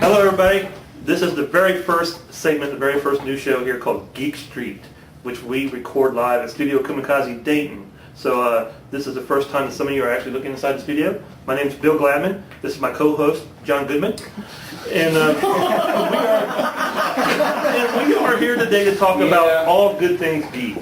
Hello everybody, this is the very first segment, the very first new show here called Geek Street, which we record live at Studio AKummakaze, Dayton. So this is the first time that some of you are actually looking inside the studio. My name is Bill Gladman, this is my co-host, John Goodman, and we are here today to talk about all good things geek.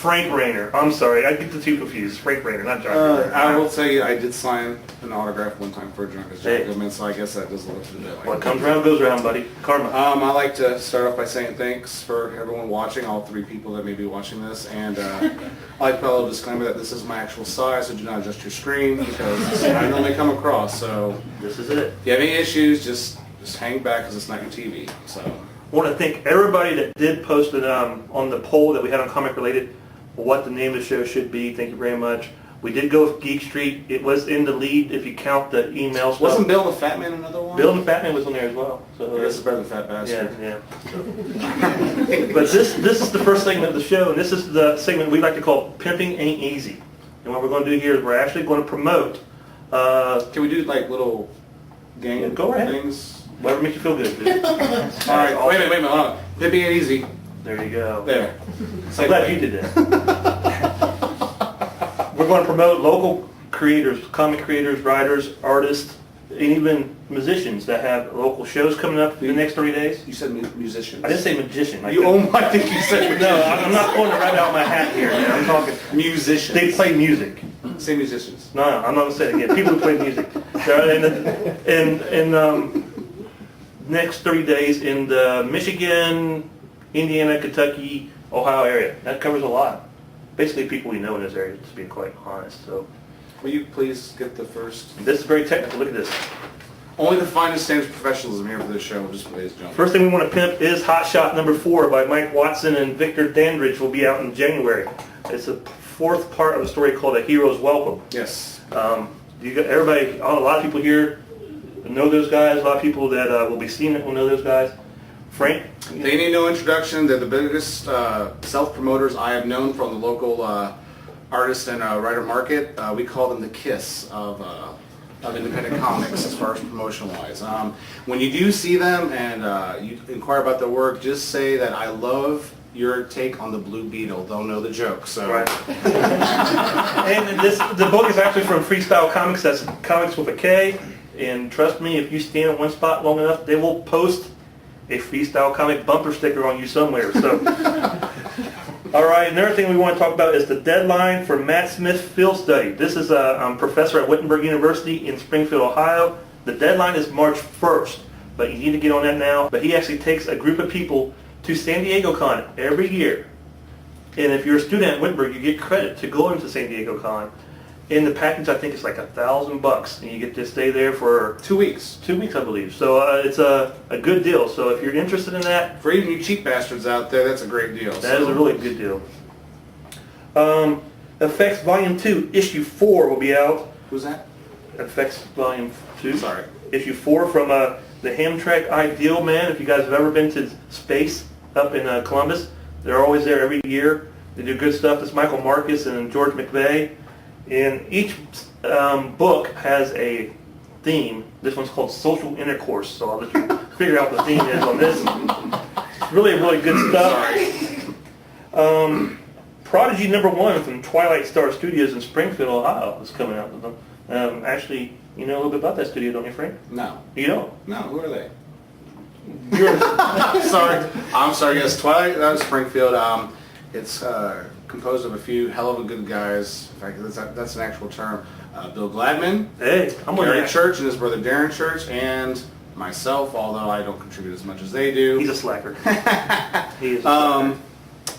Frank Rayner. I'm sorry, I get the two confused. Frank Rayner, not John Goodman. I will tell you, I did sign an autograph one time for John Goodman, so I guess that does look a bit like what comes around goes around, buddy. Karma. I like to start off by saying thanks for everyone watching, all three people that may be watching this, and I'd like to put a little disclaimer that this is my actual size, so do not adjust your screen because I normally come across. So this is it. If you have any issues, just hang back because it's not your TV. So I want to thank everybody that did post it on the poll that we had on Comic Related, what the name of the show should be. Thank you very much. We did go with Geek Street. It was in the lead if you count the emails. Wasn't Bill the Fat Man another one? Bill and the Fat Man was on there as well. So this is better than Fat Bastard. Yeah. But this is the first segment of the show, and this is the segment we like to call Pimping Ain't Easy. And what we're going to do here is we're actually going to promote. Can we do like little game go ahead. things? Whatever makes you feel good, dude. All right, wait a minute, hold on. Pimping Ain't Easy. There you go. There. I'm glad you did that. We're going to promote local creators, comic creators, writers, artists, and even musicians that have local shows coming up in the next 3 days. You said musicians. I didn't say magician. I think you said no, I'm not pulling it right out of my hat here, man. I'm talking musicians. They play music. Say musicians. No, I'm not going to say it again. People who play music. In next 3 days in the Michigan, Indiana, Kentucky, Ohio area. That covers a lot. Basically people we know in this area, to be quite honest. So, will you please get the first? This is very technical. Look at this. Only the finest standards of professionalism here for this show. Just ladies and gentlemen. First thing we want to pimp is Hot Shot number 4 by Mike Watson and Victor Dandridge will be out in January. It's the fourth part of a story called A Hero's Welcome. Yes. Everybody, a lot of people here know those guys. A lot of people that will be seeing it will know those guys. Frank? They need no introduction. They're the biggest self-promoters I have known from the local artist and writer market. We call them the KISS of independent comics as far as promotion-wise. When you do see them and you inquire about their work, just say that I love your take on the Blue Beetle. They'll know the joke. So. Right. And the book is actually from Freestyle Comics. That's comics with a K. And trust me, if you stand in one spot long enough, they will post a Freestyle Comic bumper sticker on you somewhere. So, all right. Another thing we want to talk about is the deadline for Matt Smith's field study. This is a professor at Wittenberg University in Springfield, Ohio. The deadline is March 1st, but you need to get on that now. But he actually takes a group of people to San Diego Con every year. And if you're a student at Wittenberg, you get credit to go into San Diego Con. In the package, I think it's like $1,000, and you get to stay there for 2 weeks. 2 weeks, I believe. So it's a good deal. So if you're interested in that, for even you cheap bastards out there, that's a great deal. That is a really good deal. Effects Volume 2, Issue 4 will be out. Who's that? Effects Volume 2. Sorry. Issue 4 from the Hamtramck Ideal Man. If you guys have ever been to space up in Columbus, they're always there every year. They do good stuff. It's Michael Marcus and George McVeigh. And each book has a theme. This one's called Social Intercourse, so I'll let you figure out what the theme is on this. Really, really good stuff. Prodigy number 1 from Twilight Star Studios in Springfield, Ohio is coming out with them. Actually, you know a little bit about that studio, don't you, Frank? No. You don't? No, who are they? You're sorry. I'm sorry, yes, Twilight, that was Springfield. It's composed of a few hell of a good guys. In fact, that's an actual term. Bill Gladman, hey, I'm Gary Church and his brother Darren Church, and myself, although I don't contribute as much as they do. He's a slacker. He is a slacker.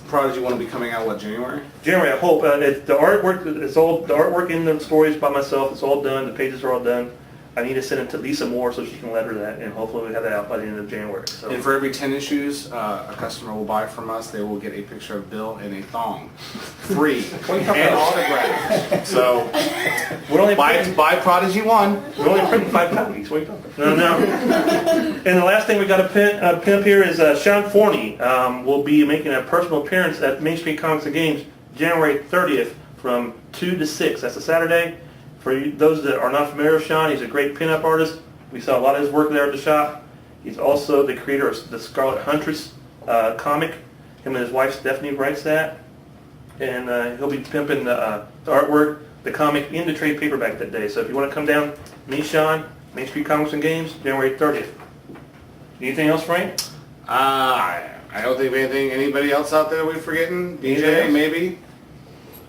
Prodigy want to be coming out, what, January? January, I hope. The artwork in the stories by myself. It's all done. The pages are all done. I need to send it to Lisa Moore so she can letter that, and hopefully we'll have that out by the end of January. So. And for every 10 issues a customer will buy from us, they will get a picture of Bill in a thong. Free. And autographed. So, buy Prodigy 1. We're only printing 5 copies. What are you talking about? No. And the last thing we got to pimp here is Sean Forney will be making a personal appearance at Main Street Comics and Games January 30th from 2 to 6. That's a Saturday. For those that are not familiar with Sean, he's a great pinup artist. We saw a lot of his work there at the shop. He's also the creator of the Scarlet Huntress comic. Him and his wife Stephanie writes that. And he'll be pimping the artwork, the comic, in the trade paperback that day. So if you want to come down, meet Sean, Main Street Comics and Games, January 30th. Anything else, Frank? I don't think of anything. Anybody else out there we're forgetting? Anything DJ, else? maybe?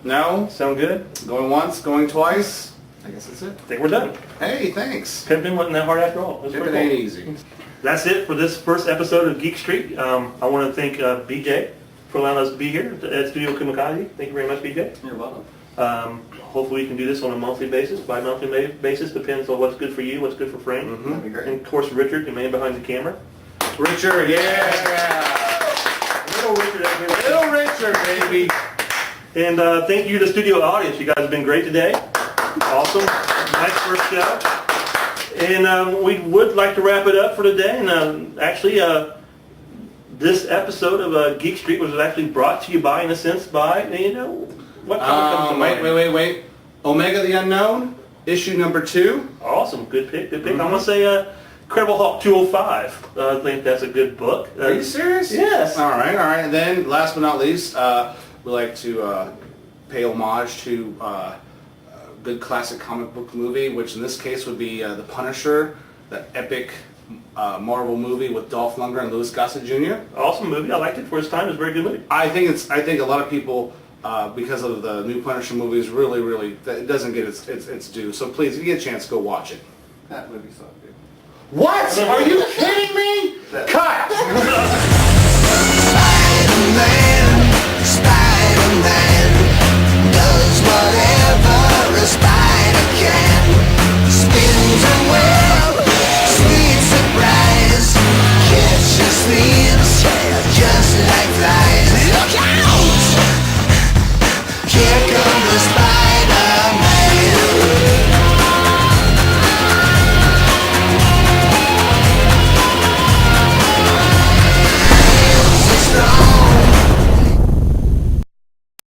No? Sound good? Going once, going twice? I guess that's it. I think we're done. Hey, thanks. Pimping wasn't that hard after all. It was Pimping pretty ain't cool. easy. That's it for this first episode of Geek Street. I want to thank BJ for allowing us to be here at Studio AKummakaze. Thank you very much, BJ. You're welcome. Hopefully we can do this on a monthly basis, bi-monthly basis. Depends on what's good for you, what's good for Frank. That'd be great. And of course, Richard, the man behind the camera. Richard, yeah! Little Richard, Little Richard, baby! And thank you to the studio audience. You guys have been great today. Awesome. Nice first show. And we would like to wrap it up for today. And actually, this episode of Geek Street was actually brought to you by, in a sense, by, what comic comes to mind? Wait. Omega the Unknown, issue number 2. Awesome. Good pick. I'm going to say Incredible Hulk 205. I think that's a good book. Are you serious? Yes. All right. And then, last but not least, we like to pay homage to a good classic comic book movie, which in this case would be The Punisher, that epic Marvel movie with Dolph Lundgren and Louis Gossett Jr. Awesome movie. I liked it for its time. It was a very good movie. I think a lot of people, because of the new Punisher movies, really, it doesn't get its due. So please, if you get a chance, go watch it. That movie sucked, dude. What? Are you kidding me? Cut! Spider-Man does whatever a spider can. Spins a web, sweet surprise. Catches thieves just like flies. Look out! Here comes the spider.